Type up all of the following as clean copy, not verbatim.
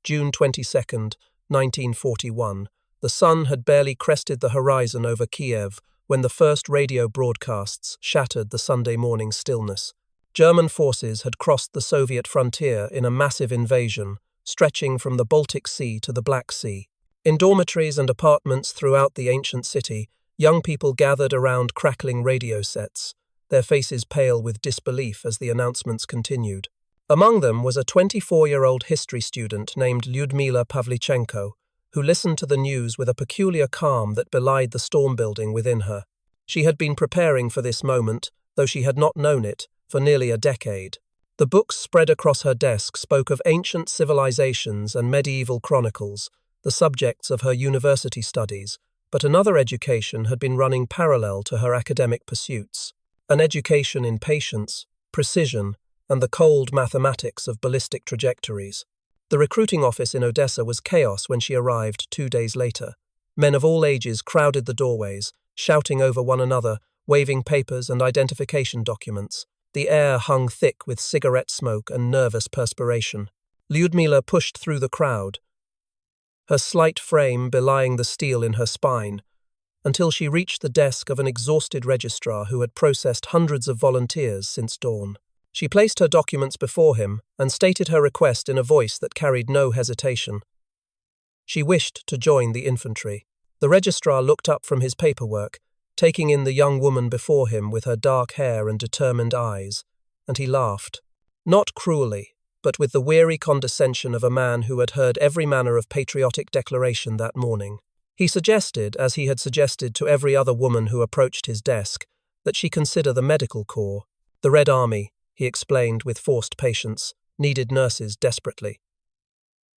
June 22nd, 1941. The sun had barely crested the horizon over Kiev when the first radio broadcasts shattered the Sunday morning stillness. German forces had crossed the Soviet frontier in a massive invasion, stretching from the Baltic Sea to the Black Sea. In dormitories and apartments throughout the ancient city, young people gathered around crackling radio sets, their faces pale with disbelief as the announcements continued. Among them was a 24-year-old history student named Lyudmila Pavlichenko, who listened to the news with a peculiar calm that belied the storm building within her. She had been preparing for this moment, though she had not known it, for nearly a decade. The books spread across her desk spoke of ancient civilizations and medieval chronicles, the subjects of her university studies, but another education had been running parallel to her academic pursuits, an education in patience, precision, and the cold mathematics of ballistic trajectories. The recruiting office in Odessa was chaos when she arrived 2 days later. Men of all ages crowded the doorways, shouting over one another, waving papers and identification documents. The air hung thick with cigarette smoke and nervous perspiration. Lyudmila pushed through the crowd, her slight frame belying the steel in her spine, until she reached the desk of an exhausted registrar who had processed hundreds of volunteers since dawn. She placed her documents before him and stated her request in a voice that carried no hesitation. She wished to join the infantry. The registrar looked up from his paperwork, taking in the young woman before him with her dark hair and determined eyes, and he laughed. Not cruelly, but with the weary condescension of a man who had heard every manner of patriotic declaration that morning. He suggested, as he had suggested to every other woman who approached his desk, that she consider the medical corps. The Red Army, he explained with forced patience, needed nurses desperately.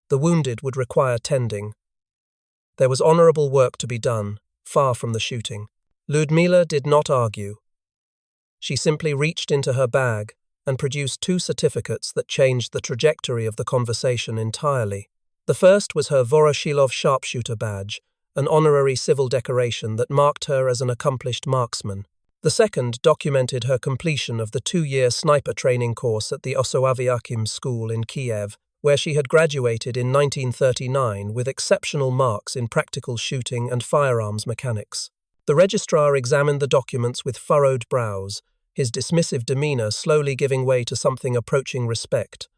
The wounded would require tending. There was honourable work to be done, far from the shooting. Lyudmila did not argue. She simply reached into her bag and produced 2 certificates that changed the trajectory of the conversation entirely. The first was her Voroshilov sharpshooter badge, an honorary civil decoration that marked her as an accomplished marksman. The second documented her completion of the 2-year sniper training course at the Osoaviakim school in Kiev, where she had graduated in 1939 with exceptional marks in practical shooting and firearms mechanics. The registrar examined the documents with furrowed brows, his dismissive demeanour slowly giving way to something approaching respect.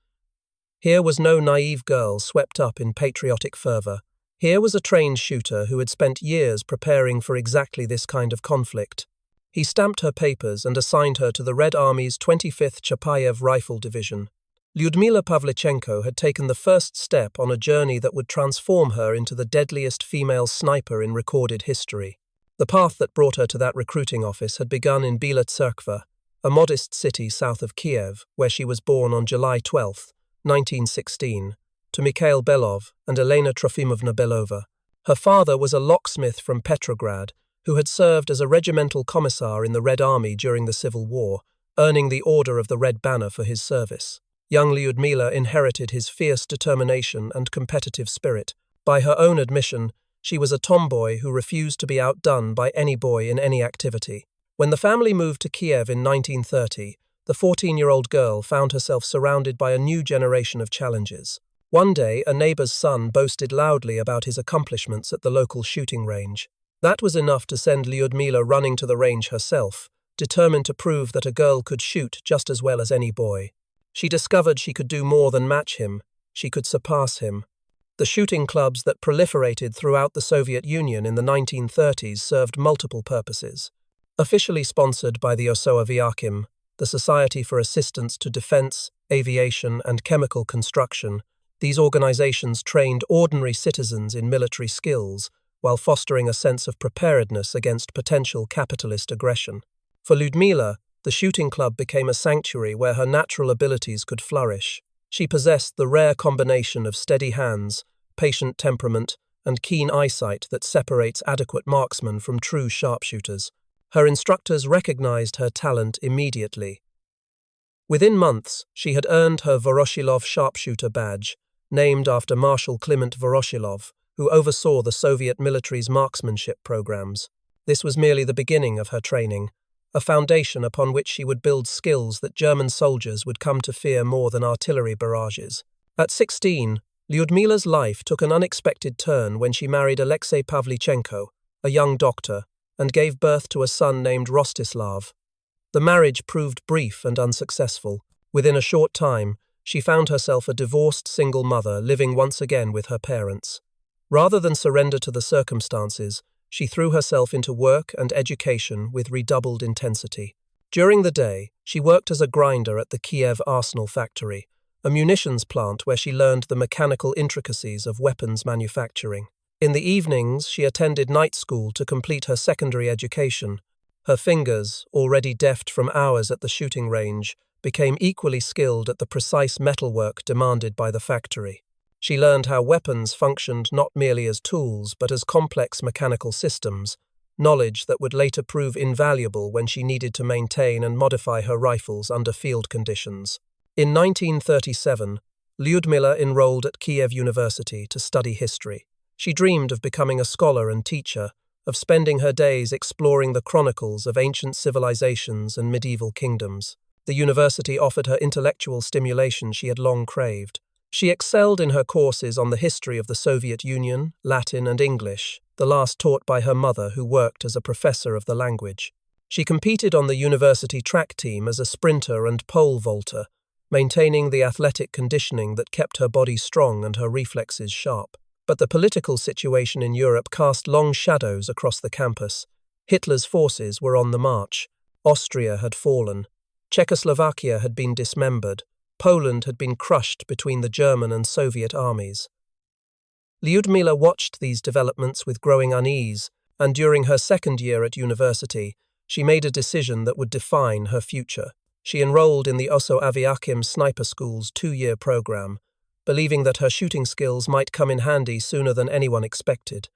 Here was no naive girl swept up in patriotic fervour. Here was a trained shooter who had spent years preparing for exactly this kind of conflict. He stamped her papers and assigned her to the Red Army's 25th Chapayev Rifle Division. Lyudmila Pavlichenko had taken the first step on a journey that would transform her into the deadliest female sniper in recorded history. The path that brought her to that recruiting office had begun in Bila Tserkva, a modest city south of Kiev, where she was born on July 12, 1916, to Mikhail Belov and Elena Trofimovna Belova. Her father was a locksmith from Petrograd, who had served as a regimental commissar in the Red Army during the Civil War, earning the Order of the Red Banner for his service. Young Lyudmila inherited his fierce determination and competitive spirit. By her own admission, she was a tomboy who refused to be outdone by any boy in any activity. When the family moved to Kiev in 1930, the 14-year-old girl found herself surrounded by a new generation of challenges. One day, a neighbour's son boasted loudly about his accomplishments at the local shooting range. That was enough to send Lyudmila running to the range herself, determined to prove that a girl could shoot just as well as any boy. She discovered she could do more than match him. She could surpass him. The shooting clubs that proliferated throughout the Soviet Union in the 1930s served multiple purposes. Officially sponsored by the Osoaviakim, the Society for Assistance to Defense, Aviation and Chemical Construction, these organizations trained ordinary citizens in military skills while fostering a sense of preparedness against potential capitalist aggression. For Lyudmila, the shooting club became a sanctuary where her natural abilities could flourish. She possessed the rare combination of steady hands, patient temperament, and keen eyesight that separates adequate marksmen from true sharpshooters. Her instructors recognized her talent immediately. Within months, she had earned her Voroshilov sharpshooter badge, named after Marshal Kliment Voroshilov, who oversaw the Soviet military's marksmanship programs. This was merely the beginning of her training, a foundation upon which she would build skills that German soldiers would come to fear more than artillery barrages. At 16, Lyudmila's life took an unexpected turn when she married Alexei Pavlichenko, a young doctor, and gave birth to a son named Rostislav. The marriage proved brief and unsuccessful. Within a short time, she found herself a divorced single mother living once again with her parents. Rather than surrender to the circumstances, she threw herself into work and education with redoubled intensity. During the day, she worked as a grinder at the Kiev Arsenal factory, a munitions plant where she learned the mechanical intricacies of weapons manufacturing. In the evenings, she attended night school to complete her secondary education. Her fingers, already deft from hours at the shooting range, became equally skilled at the precise metalwork demanded by the factory. She learned how weapons functioned not merely as tools but as complex mechanical systems, knowledge that would later prove invaluable when she needed to maintain and modify her rifles under field conditions. In 1937, Lyudmila enrolled at Kiev University to study history. She dreamed of becoming a scholar and teacher, of spending her days exploring the chronicles of ancient civilizations and medieval kingdoms. The university offered her intellectual stimulation she had long craved. She excelled in her courses on the history of the Soviet Union, Latin and English, the last taught by her mother who worked as a professor of the language. She competed on the university track team as a sprinter and pole vaulter, maintaining the athletic conditioning that kept her body strong and her reflexes sharp. But the political situation in Europe cast long shadows across the campus. Hitler's forces were on the march. Austria had fallen. Czechoslovakia had been dismembered. Poland had been crushed between the German and Soviet armies. Lyudmila watched these developments with growing unease, and during her second year at university, she made a decision that would define her future. She enrolled in the Oso Aviakim Sniper School's 2-year program, believing that her shooting skills might come in handy sooner than anyone expected.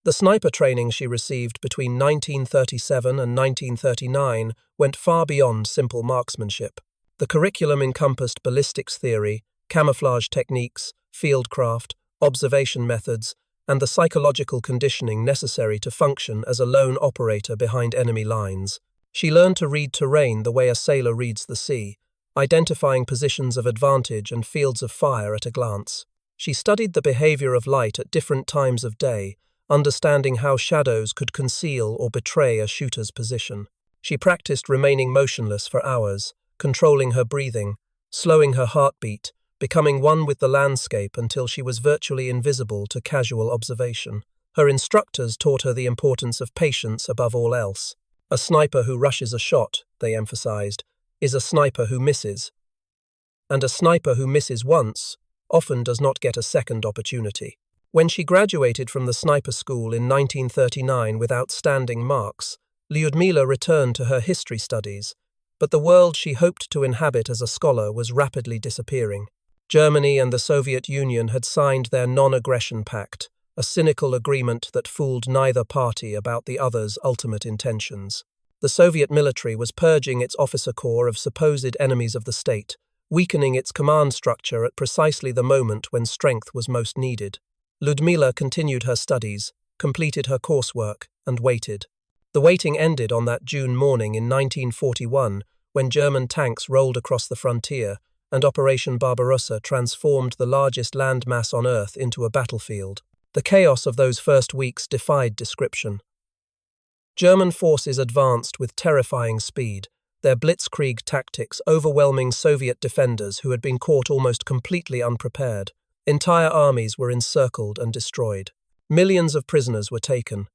The sniper training she received between 1937 and 1939 went far beyond simple marksmanship. The curriculum encompassed ballistics theory, camouflage techniques, fieldcraft, observation methods, and the psychological conditioning necessary to function as a lone operator behind enemy lines. She learned to read terrain the way a sailor reads the sea, identifying positions of advantage and fields of fire at a glance. She studied the behavior of light at different times of day, understanding how shadows could conceal or betray a shooter's position. She practiced remaining motionless for hours, controlling her breathing, slowing her heartbeat, becoming one with the landscape until she was virtually invisible to casual observation. Her instructors taught her the importance of patience above all else. A sniper who rushes a shot, they emphasized, is a sniper who misses. And a sniper who misses once often does not get a second opportunity. When she graduated from the sniper school in 1939 with outstanding marks, Lyudmila returned to her history studies, but the world she hoped to inhabit as a scholar was rapidly disappearing. Germany and the Soviet Union had signed their non-aggression pact, a cynical agreement that fooled neither party about the other's ultimate intentions. The Soviet military was purging its officer corps of supposed enemies of the state, weakening its command structure at precisely the moment when strength was most needed. Lyudmila continued her studies, completed her coursework, and waited. The waiting ended on that June morning in 1941 when German tanks rolled across the frontier and Operation Barbarossa transformed the largest landmass on Earth into a battlefield. The chaos of those first weeks defied description. German forces advanced with terrifying speed, their blitzkrieg tactics overwhelming Soviet defenders who had been caught almost completely unprepared. Entire armies were encircled and destroyed. Millions of prisoners were taken.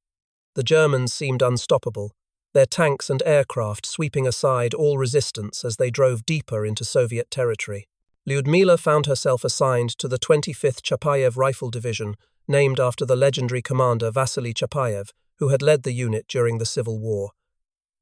The Germans seemed unstoppable, their tanks and aircraft sweeping aside all resistance as they drove deeper into Soviet territory. Lyudmila found herself assigned to the 25th Chapayev Rifle Division, named after the legendary commander Vasily Chapayev, who had led the unit during the Civil War.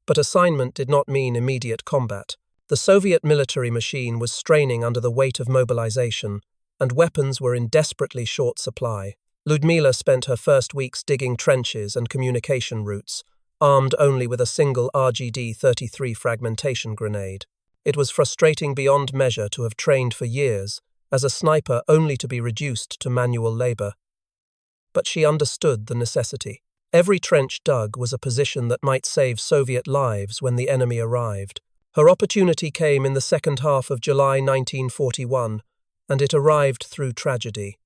But assignment did not mean immediate combat. The Soviet military machine was straining under the weight of mobilization, and weapons were in desperately short supply. Lyudmila spent her first weeks digging trenches and communication routes, armed only with a single RGD-33 fragmentation grenade. It was frustrating beyond measure to have trained for years, as a sniper only to be reduced to manual labor. But she understood the necessity. Every trench dug was a position that might save Soviet lives when the enemy arrived. Her opportunity came in the second half of July 1941, and it arrived through tragedy.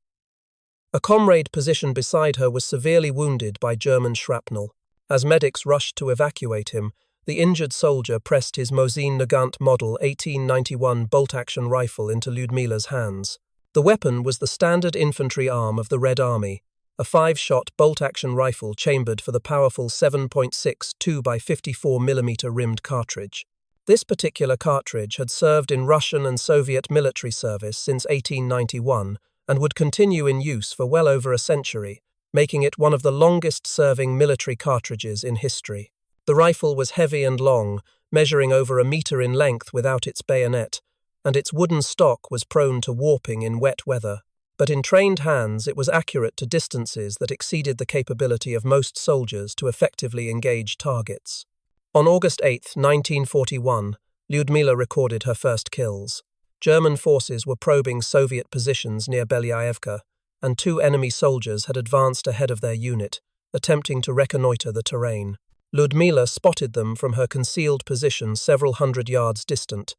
A comrade positioned beside her was severely wounded by German shrapnel. As medics rushed to evacuate him, the injured soldier pressed his Mosin Nagant Model 1891 bolt-action rifle into Lyudmila's hands. The weapon was the standard infantry arm of the Red Army, a 5-shot bolt-action rifle chambered for the powerful 7.6 2x54mm rimmed cartridge. This particular cartridge had served in Russian and Soviet military service since 1891 and would continue in use for well over a century, making it one of the longest-serving military cartridges in history. The rifle was heavy and long, measuring over a meter in length without its bayonet, and its wooden stock was prone to warping in wet weather. But in trained hands it was accurate to distances that exceeded the capability of most soldiers to effectively engage targets. On August 8, 1941, Lyudmila recorded her first kills. German forces were probing Soviet positions near Belyaevka, and 2 enemy soldiers had advanced ahead of their unit, attempting to reconnoiter the terrain. Lyudmila spotted them from her concealed position several hundred yards distant.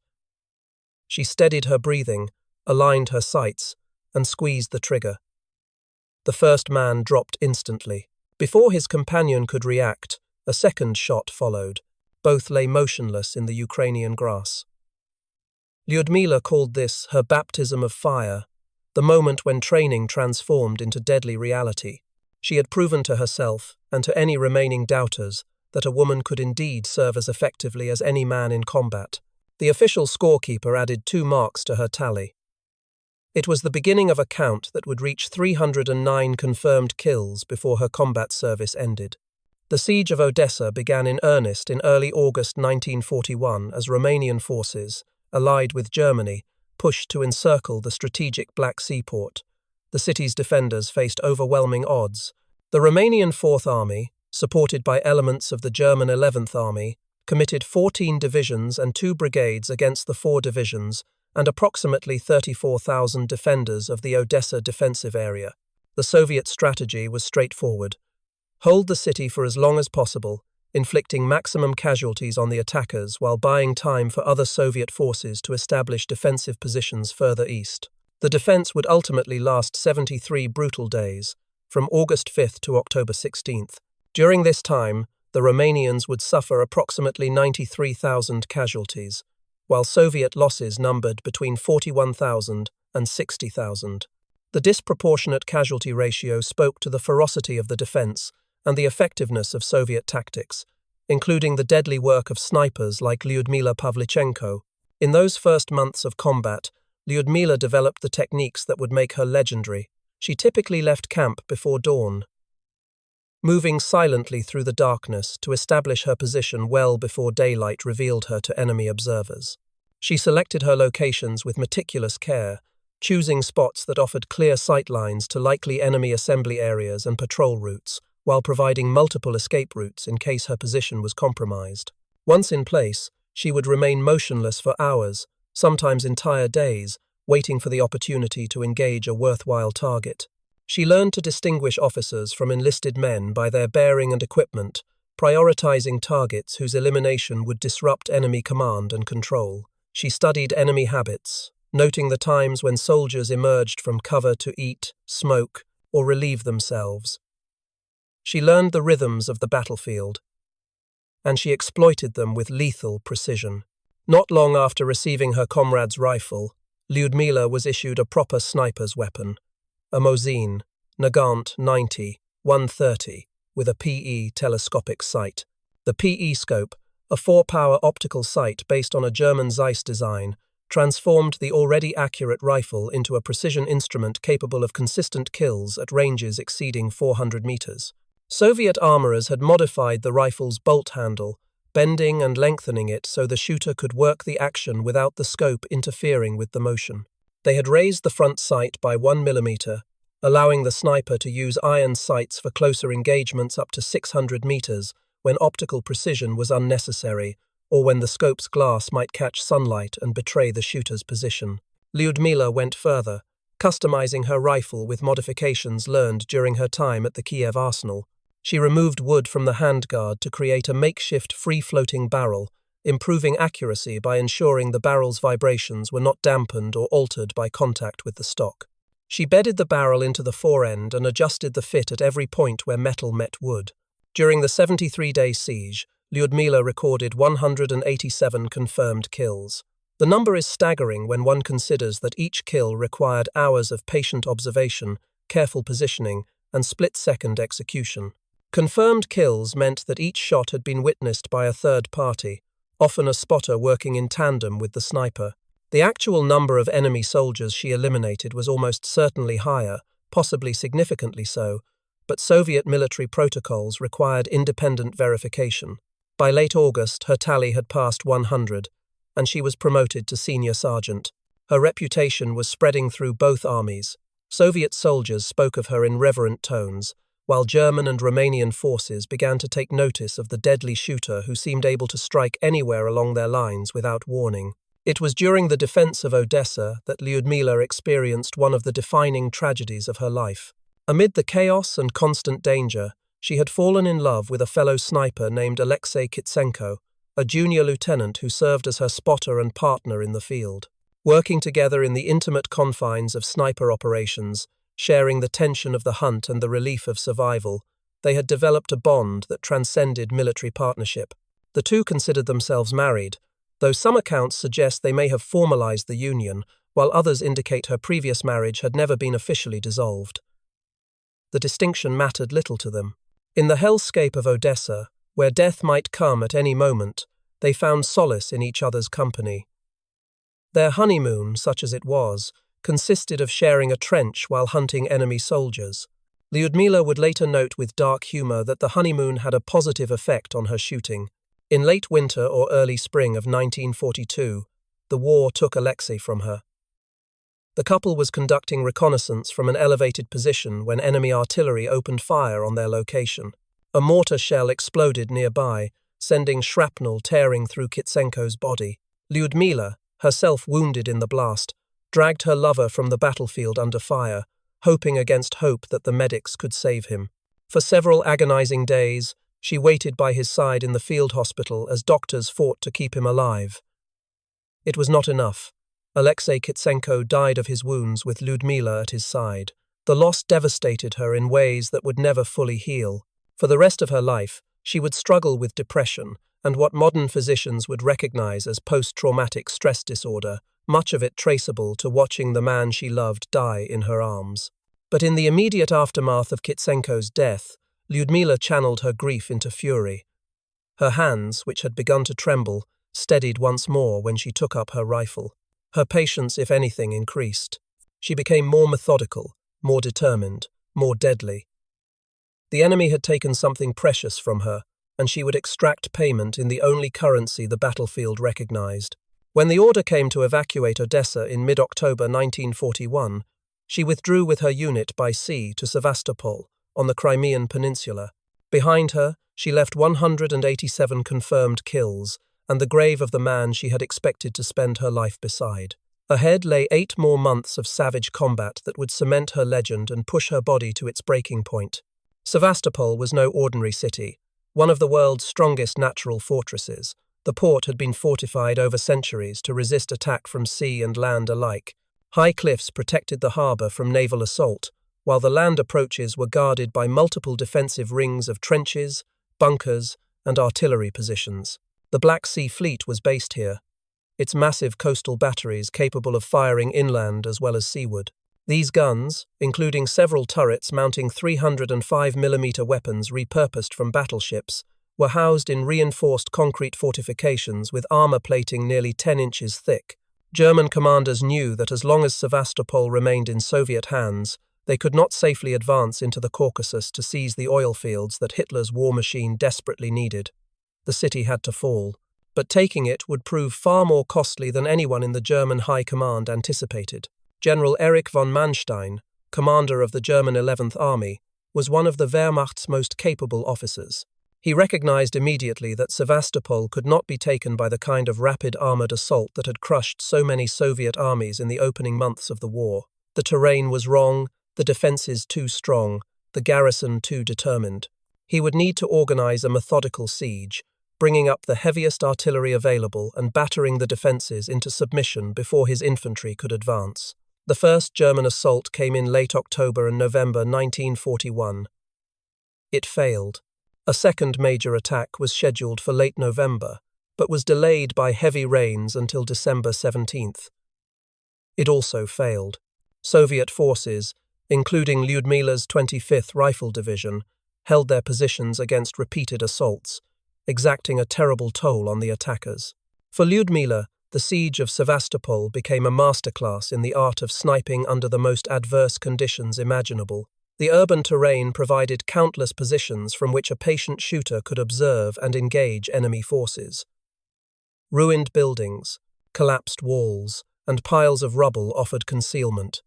She steadied her breathing, aligned her sights, and squeezed the trigger. The first man dropped instantly. Before his companion could react, a second shot followed. Both lay motionless in the Ukrainian grass. Lyudmila called this her baptism of fire, the moment when training transformed into deadly reality. She had proven to herself, and to any remaining doubters, that a woman could indeed serve as effectively as any man in combat. The official scorekeeper added 2 marks to her tally. It was the beginning of a count that would reach 309 confirmed kills before her combat service ended. The siege of Odessa began in earnest in early August 1941 as Romanian forces, allied with Germany, pushed to encircle the strategic Black Sea port. The city's defenders faced overwhelming odds. The Romanian Fourth Army, supported by elements of the German 11th Army, committed 14 divisions and 2 brigades against the 4 divisions and approximately 34,000 defenders of the Odessa defensive area. The Soviet strategy was straightforward. Hold the city for as long as possible, inflicting maximum casualties on the attackers while buying time for other Soviet forces to establish defensive positions further east. The defense would ultimately last 73 brutal days, from August 5th to October 16th. During this time, the Romanians would suffer approximately 93,000 casualties, while Soviet losses numbered between 41,000 and 60,000. The disproportionate casualty ratio spoke to the ferocity of the defense and the effectiveness of Soviet tactics, including the deadly work of snipers like Lyudmila Pavlichenko. In those first months of combat, Lyudmila developed the techniques that would make her legendary. She typically left camp before dawn, moving silently through the darkness to establish her position well before daylight revealed her to enemy observers. She selected her locations with meticulous care, choosing spots that offered clear sightlines to likely enemy assembly areas and patrol routes, while providing multiple escape routes in case her position was compromised. Once in place, she would remain motionless for hours, sometimes entire days, waiting for the opportunity to engage a worthwhile target. She learned to distinguish officers from enlisted men by their bearing and equipment, prioritizing targets whose elimination would disrupt enemy command and control. She studied enemy habits, noting the times when soldiers emerged from cover to eat, smoke, or relieve themselves. She learned the rhythms of the battlefield, and she exploited them with lethal precision. Not long after receiving her comrade's rifle, Lyudmila was issued a proper sniper's weapon, a Mosin Nagant 90-130 with a PE telescopic sight. The PE scope, a 4-power optical sight based on a German Zeiss design, transformed the already accurate rifle into a precision instrument capable of consistent kills at ranges exceeding 400 meters. Soviet armorers had modified the rifle's bolt handle, bending and lengthening it so the shooter could work the action without the scope interfering with the motion. They had raised the front sight by 1 millimeter, allowing the sniper to use iron sights for closer engagements up to 600 meters when optical precision was unnecessary or when the scope's glass might catch sunlight and betray the shooter's position. Lyudmila went further, customizing her rifle with modifications learned during her time at the Kiev arsenal. She removed wood from the handguard to create a makeshift free-floating barrel, improving accuracy by ensuring the barrel's vibrations were not dampened or altered by contact with the stock. She bedded the barrel into the forend and adjusted the fit at every point where metal met wood. During the 73-day siege, Lyudmila recorded 187 confirmed kills. The number is staggering when one considers that each kill required hours of patient observation, careful positioning, and split-second execution. Confirmed kills meant that each shot had been witnessed by a third party, often a spotter working in tandem with the sniper. The actual number of enemy soldiers she eliminated was almost certainly higher, possibly significantly so, but Soviet military protocols required independent verification. By late August, her tally had passed 100, and she was promoted to senior sergeant. Her reputation was spreading through both armies. Soviet soldiers spoke of her in reverent tones, while German and Romanian forces began to take notice of the deadly shooter who seemed able to strike anywhere along their lines without warning. It was during the defense of Odessa that Lyudmila experienced one of the defining tragedies of her life. Amid the chaos and constant danger, she had fallen in love with a fellow sniper named Alexei Kitsenko, a junior lieutenant who served as her spotter and partner in the field. Working together in the intimate confines of sniper operations, sharing the tension of the hunt and the relief of survival, they had developed a bond that transcended military partnership. The two considered themselves married, though some accounts suggest they may have formalized the union, while others indicate her previous marriage had never been officially dissolved. The distinction mattered little to them. In the hellscape of Odessa, where death might come at any moment, they found solace in each other's company. Their honeymoon, such as it was, consisted of sharing a trench while hunting enemy soldiers. Lyudmila would later note with dark humor that the honeymoon had a positive effect on her shooting. In late winter or early spring of 1942, the war took Alexei from her. The couple was conducting reconnaissance from an elevated position when enemy artillery opened fire on their location. A mortar shell exploded nearby, sending shrapnel tearing through Kitsenko's body. Lyudmila, herself wounded in the blast, dragged her lover from the battlefield under fire, hoping against hope that the medics could save him. For several agonizing days, she waited by his side in the field hospital as doctors fought to keep him alive. It was not enough. Alexei Kitsenko died of his wounds with Lyudmila at his side. The loss devastated her in ways that would never fully heal. For the rest of her life, she would struggle with depression and what modern physicians would recognize as post-traumatic stress disorder, much of it traceable to watching the man she loved die in her arms. But in the immediate aftermath of Kitsenko's death, Lyudmila channeled her grief into fury. Her hands, which had begun to tremble, steadied once more when she took up her rifle. Her patience, if anything, increased. She became more methodical, more determined, more deadly. The enemy had taken something precious from her, and she would extract payment in the only currency the battlefield recognized. When the order came to evacuate Odessa in mid-October 1941, she withdrew with her unit by sea to Sevastopol, on the Crimean Peninsula. Behind her, she left 187 confirmed kills, and the grave of the man she had expected to spend her life beside. Ahead lay 8 more months of savage combat that would cement her legend and push her body to its breaking point. Sevastopol was no ordinary city, one of the world's strongest natural fortresses. The port had been fortified over centuries to resist attack from sea and land alike. High cliffs protected the harbour from naval assault, while the land approaches were guarded by multiple defensive rings of trenches, bunkers, and artillery positions. The Black Sea Fleet was based here, its massive coastal batteries capable of firing inland as well as seaward. These guns, including several turrets mounting 305mm weapons repurposed from battleships, were housed in reinforced concrete fortifications with armor plating nearly 10 inches thick. German commanders knew that as long as Sevastopol remained in Soviet hands, they could not safely advance into the Caucasus to seize the oil fields that Hitler's war machine desperately needed. The city had to fall, but taking it would prove far more costly than anyone in the German High Command anticipated. General Erich von Manstein, commander of the German 11th Army, was one of the Wehrmacht's most capable officers. He recognized immediately that Sevastopol could not be taken by the kind of rapid armored assault that had crushed so many Soviet armies in the opening months of the war. The terrain was wrong, the defenses too strong, the garrison too determined. He would need to organize a methodical siege, bringing up the heaviest artillery available and battering the defenses into submission before his infantry could advance. The first German assault came in late October and November 1941. It failed. A second major attack was scheduled for late November, but was delayed by heavy rains until December 17th. It also failed. Soviet forces, including Lyudmila's 25th Rifle Division, held their positions against repeated assaults, exacting a terrible toll on the attackers. For Lyudmila, the siege of Sevastopol became a masterclass in the art of sniping under the most adverse conditions imaginable. The urban terrain provided countless positions from which a patient shooter could observe and engage enemy forces. Ruined buildings, collapsed walls, and piles of rubble offered concealment.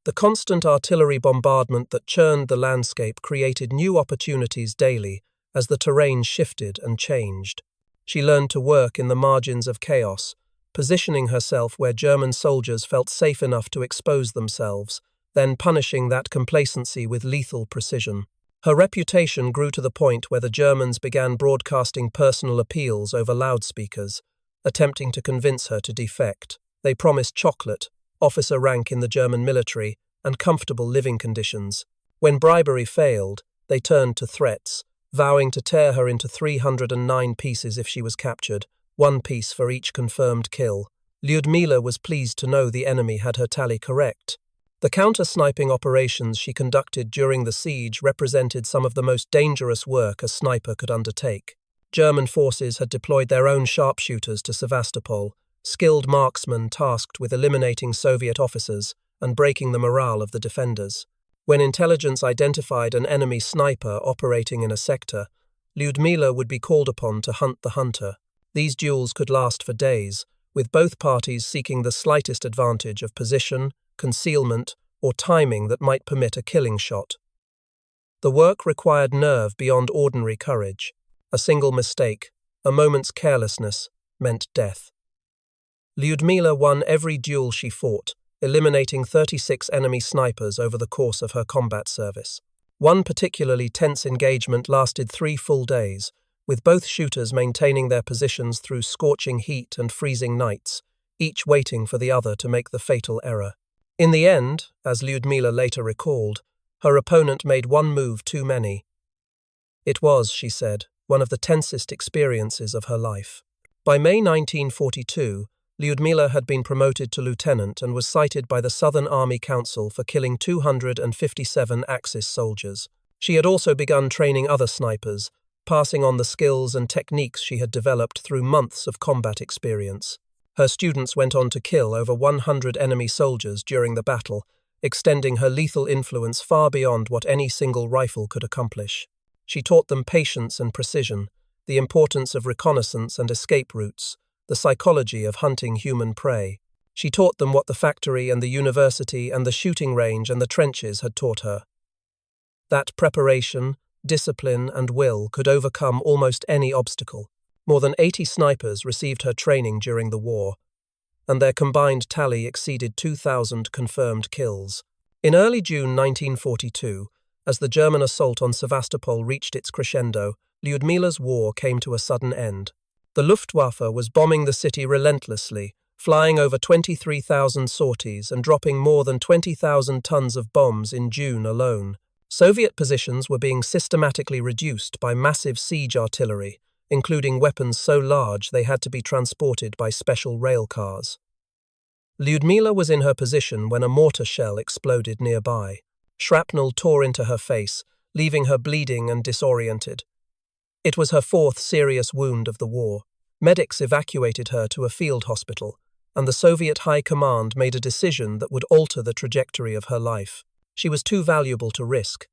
The constant artillery bombardment that churned the landscape created new opportunities daily as the terrain shifted and changed. She learned to work in the margins of chaos, positioning herself where German soldiers felt safe enough to expose themselves, then punishing that complacency with lethal precision. Her reputation grew to the point where the Germans began broadcasting personal appeals over loudspeakers, attempting to convince her to defect. They promised chocolate, officer rank in the German military, and comfortable living conditions. When bribery failed, they turned to threats, vowing to tear her into 309 pieces if she was captured, 1 piece for each confirmed kill. Lyudmila was pleased to know the enemy had her tally correct. The counter-sniping operations she conducted during the siege represented some of the most dangerous work a sniper could undertake. German forces had deployed their own sharpshooters to Sevastopol, skilled marksmen tasked with eliminating Soviet officers and breaking the morale of the defenders. When intelligence identified an enemy sniper operating in a sector, Lyudmila would be called upon to hunt the hunter. These duels could last for days, with both parties seeking the slightest advantage of position, concealment, or timing that might permit a killing shot. The work required nerve beyond ordinary courage. A single mistake, a moment's carelessness, meant death. Lyudmila won every duel she fought, eliminating 36 enemy snipers over the course of her combat service. One particularly tense engagement lasted 3 full days, with both shooters maintaining their positions through scorching heat and freezing nights, each waiting for the other to make the fatal error. In the end, as Lyudmila later recalled, her opponent made one move too many. It was, she said, one of the tensest experiences of her life. By May 1942, Lyudmila had been promoted to lieutenant and was cited by the Southern Army Council for killing 257 Axis soldiers. She had also begun training other snipers, passing on the skills and techniques she had developed through months of combat experience. Her students went on to kill over 100 enemy soldiers during the battle, extending her lethal influence far beyond what any single rifle could accomplish. She taught them patience and precision, the importance of reconnaissance and escape routes, the psychology of hunting human prey. She taught them what the factory and the university and the shooting range and the trenches had taught her. That preparation, discipline, and will could overcome almost any obstacle. More than 80 snipers received her training during the war, and their combined tally exceeded 2,000 confirmed kills. In early June 1942, as the German assault on Sevastopol reached its crescendo, Lyudmila's war came to a sudden end. The Luftwaffe was bombing the city relentlessly, flying over 23,000 sorties and dropping more than 20,000 tons of bombs in June alone. Soviet positions were being systematically reduced by massive siege artillery, including weapons so large they had to be transported by special rail cars. Lyudmila was in her position when a mortar shell exploded nearby. Shrapnel tore into her face, leaving her bleeding and disoriented. It was her 4th serious wound of the war. Medics evacuated her to a field hospital, and the Soviet High Command made a decision that would alter the trajectory of her life. She was too valuable to risk.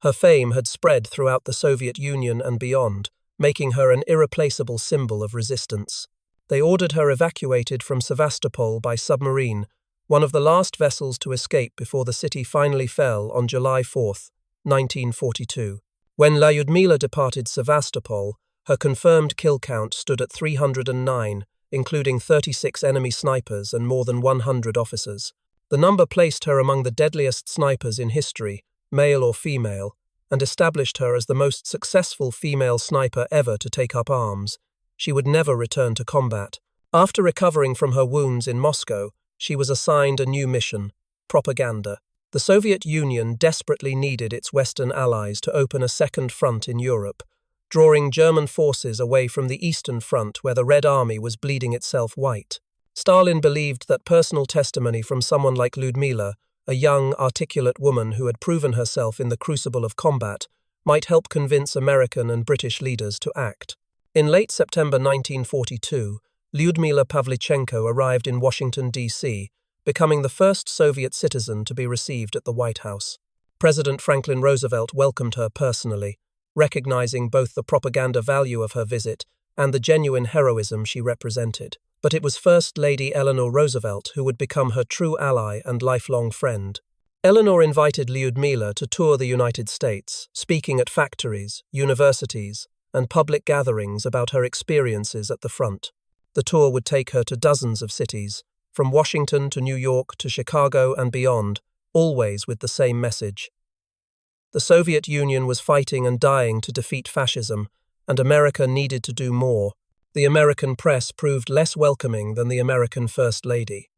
Her fame had spread throughout the Soviet Union and beyond, making her an irreplaceable symbol of resistance. They ordered her evacuated from Sevastopol by submarine, one of the last vessels to escape before the city finally fell on July 4, 1942. When Lyudmila departed Sevastopol, her confirmed kill count stood at 309, including 36 enemy snipers and more than 100 officers. The number placed her among the deadliest snipers in history, male or female, and established her as the most successful female sniper ever to take up arms. She would never return to combat. After recovering from her wounds in Moscow, she was assigned a new mission: propaganda. The Soviet Union desperately needed its Western allies to open a second front in Europe, drawing German forces away from the Eastern Front where the Red Army was bleeding itself white. Stalin believed that personal testimony from someone like Lyudmila, a young, articulate woman who had proven herself in the crucible of combat, might help convince American and British leaders to act. In late September 1942, Lyudmila Pavlichenko arrived in Washington, D.C., becoming the first Soviet citizen to be received at the White House. President Franklin Roosevelt welcomed her personally, recognizing both the propaganda value of her visit and the genuine heroism she represented. But it was First Lady Eleanor Roosevelt who would become her true ally and lifelong friend. Eleanor invited Lyudmila to tour the United States, speaking at factories, universities, and public gatherings about her experiences at the front. The tour would take her to dozens of cities, from Washington to New York to Chicago and beyond, always with the same message. The Soviet Union was fighting and dying to defeat fascism, and America needed to do more. The American press proved less welcoming than the American First Lady.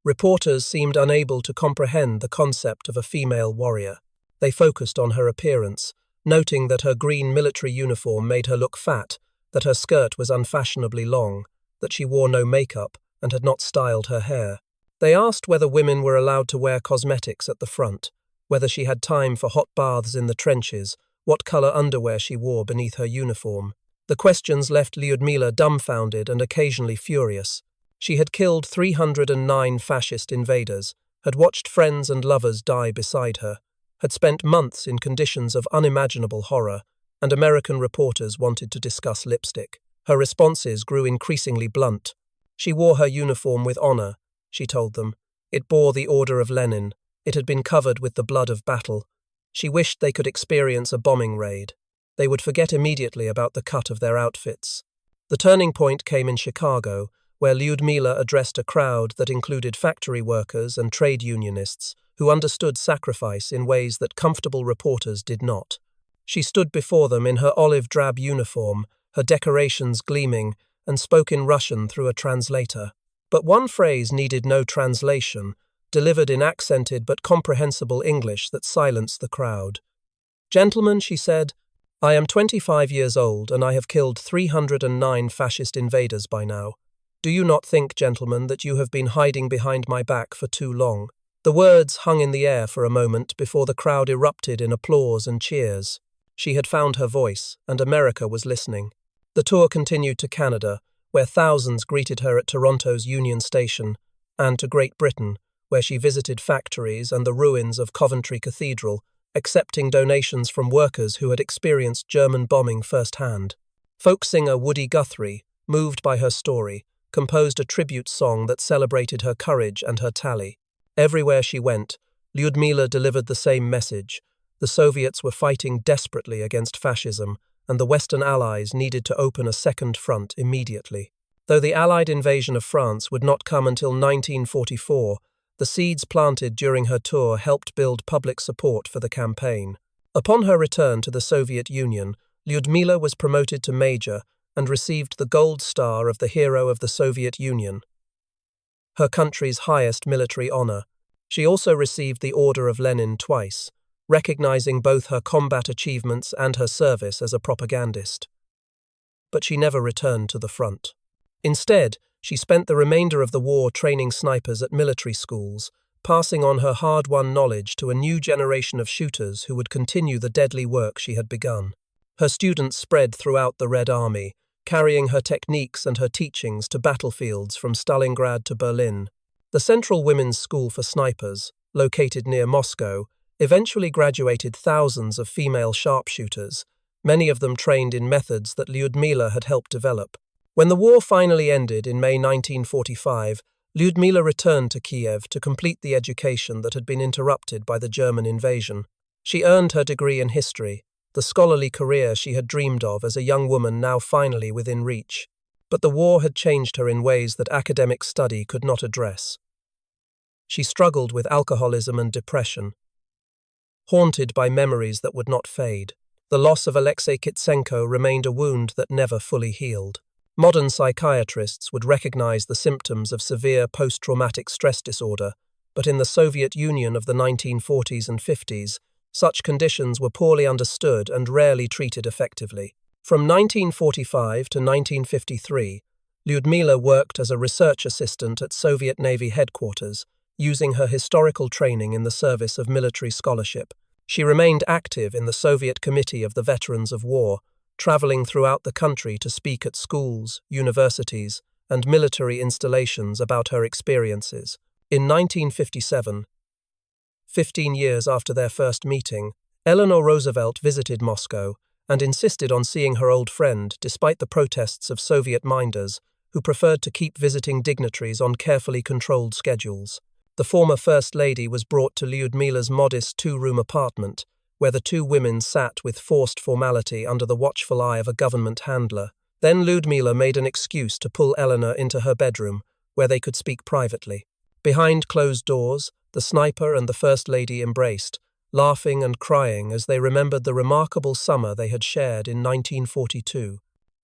Reporters seemed unable to comprehend the concept of a female warrior. They focused on her appearance, noting that her green military uniform made her look fat, that her skirt was unfashionably long, that she wore no makeup and had not styled her hair. They asked whether women were allowed to wear cosmetics at the front, whether she had time for hot baths in the trenches, what colour underwear she wore beneath her uniform. The questions left Lyudmila dumbfounded and occasionally furious. She had killed 309 fascist invaders, had watched friends and lovers die beside her, had spent months in conditions of unimaginable horror, and American reporters wanted to discuss lipstick. Her responses grew increasingly blunt. She wore her uniform with honor, she told them. It bore the Order of Lenin. It had been covered with the blood of battle. She wished they could experience a bombing raid. They would forget immediately about the cut of their outfits. The turning point came in Chicago, where Lyudmila addressed a crowd that included factory workers and trade unionists who understood sacrifice in ways that comfortable reporters did not. She stood before them in her olive-drab uniform, her decorations gleaming, and spoke in Russian through a translator. But one phrase needed no translation, delivered in accented but comprehensible English that silenced the crowd. "Gentlemen," she said, "I am 25 years old and I have killed 309 fascist invaders by now. Do you not think, gentlemen, that you have been hiding behind my back for too long?" The words hung in the air for a moment before the crowd erupted in applause and cheers. She had found her voice, and America was listening. The tour continued to Canada, where thousands greeted her at Toronto's Union Station, and to Great Britain, where she visited factories and the ruins of Coventry Cathedral, accepting donations from workers who had experienced German bombing firsthand. Folk singer Woody Guthrie, moved by her story, composed a tribute song that celebrated her courage and her tally. Everywhere she went, Lyudmila delivered the same message. The Soviets were fighting desperately against fascism, and the Western Allies needed to open a second front immediately. Though the Allied invasion of France would not come until 1944, the seeds planted during her tour helped build public support for the campaign. Upon her return to the Soviet Union, Lyudmila was promoted to major and received the Gold Star of the Hero of the Soviet Union, her country's highest military honor. She also received the Order of Lenin twice, recognizing both her combat achievements and her service as a propagandist. But she never returned to the front. Instead, she spent the remainder of the war training snipers at military schools, passing on her hard-won knowledge to a new generation of shooters who would continue the deadly work she had begun. Her students spread throughout the Red Army, carrying her techniques and her teachings to battlefields from Stalingrad to Berlin. The Central Women's School for Snipers, located near Moscow, eventually graduated thousands of female sharpshooters, many of them trained in methods that Lyudmila had helped develop. When the war finally ended in May 1945, Lyudmila returned to Kiev to complete the education that had been interrupted by the German invasion. She earned her degree in history, the scholarly career she had dreamed of as a young woman now finally within reach. But the war had changed her in ways that academic study could not address. She struggled with alcoholism and depression, haunted by memories that would not fade. The loss of Alexei Kitsenko remained a wound that never fully healed. Modern psychiatrists would recognize the symptoms of severe post-traumatic stress disorder, but in the Soviet Union of the 1940s and 50s, such conditions were poorly understood and rarely treated effectively. From 1945 to 1953, Lyudmila worked as a research assistant at Soviet Navy headquarters, using her historical training in the service of military scholarship. She remained active in the Soviet Committee of the Veterans of War, traveling throughout the country to speak at schools, universities, and military installations about her experiences. In 1957, 15 years after their first meeting, Eleanor Roosevelt visited Moscow and insisted on seeing her old friend despite the protests of Soviet minders who preferred to keep visiting dignitaries on carefully controlled schedules. The former First Lady was brought to Lyudmila's modest two-room apartment, where the two women sat with forced formality under the watchful eye of a government handler. Then Lyudmila made an excuse to pull Eleanor into her bedroom, where they could speak privately. Behind closed doors, the sniper and the First Lady embraced, laughing and crying as they remembered the remarkable summer they had shared in 1942.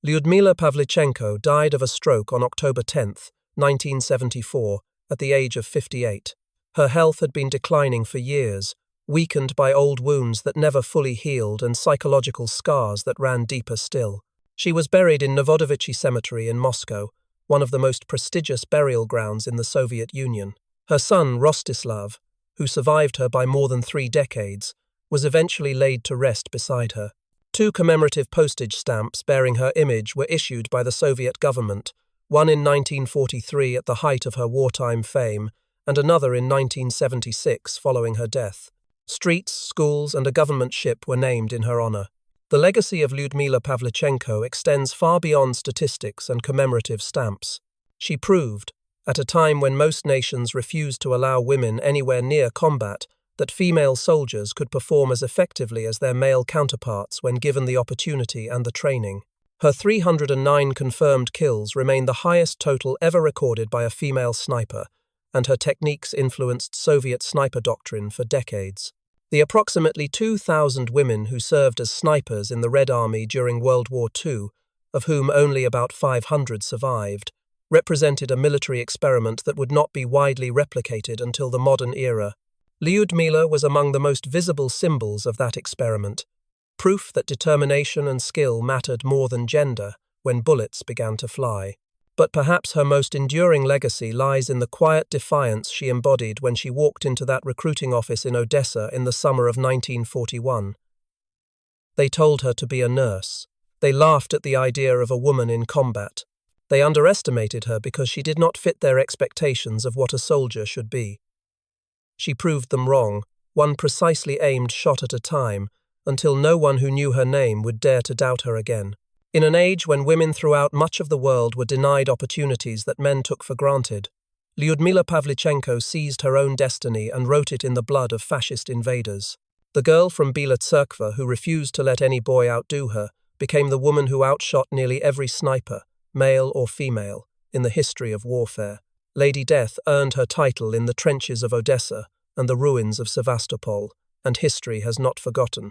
Lyudmila Pavlichenko died of a stroke on October 10, 1974, at the age of 58. Her health had been declining for years, weakened by old wounds that never fully healed and psychological scars that ran deeper still. She was buried in Novodevichy Cemetery in Moscow, one of the most prestigious burial grounds in the Soviet Union. Her son, Rostislav, who survived her by more than 3 decades, was eventually laid to rest beside her. 2 commemorative postage stamps bearing her image were issued by the Soviet government, one in 1943 at the height of her wartime fame, and another in 1976 following her death. Streets, schools, and a government ship were named in her honor. The legacy of Lyudmila Pavlichenko extends far beyond statistics and commemorative stamps. She proved, at a time when most nations refused to allow women anywhere near combat, that female soldiers could perform as effectively as their male counterparts when given the opportunity and the training. Her 309 confirmed kills remain the highest total ever recorded by a female sniper, and her techniques influenced Soviet sniper doctrine for decades. The approximately 2,000 women who served as snipers in the Red Army during World War II, of whom only about 500 survived, represented a military experiment that would not be widely replicated until the modern era. Lyudmila was among the most visible symbols of that experiment, proof that determination and skill mattered more than gender when bullets began to fly. But perhaps her most enduring legacy lies in the quiet defiance she embodied when she walked into that recruiting office in Odessa in the summer of 1941. They told her to be a nurse. They laughed at the idea of a woman in combat. They underestimated her because she did not fit their expectations of what a soldier should be. She proved them wrong, one precisely aimed shot at a time, until no one who knew her name would dare to doubt her again. In an age when women throughout much of the world were denied opportunities that men took for granted, Lyudmila Pavlichenko seized her own destiny and wrote it in the blood of fascist invaders. The girl from Bila Tserkva who refused to let any boy outdo her became the woman who outshot nearly every sniper, male or female, in the history of warfare. Lady Death earned her title in the trenches of Odessa and the ruins of Sevastopol, and history has not forgotten.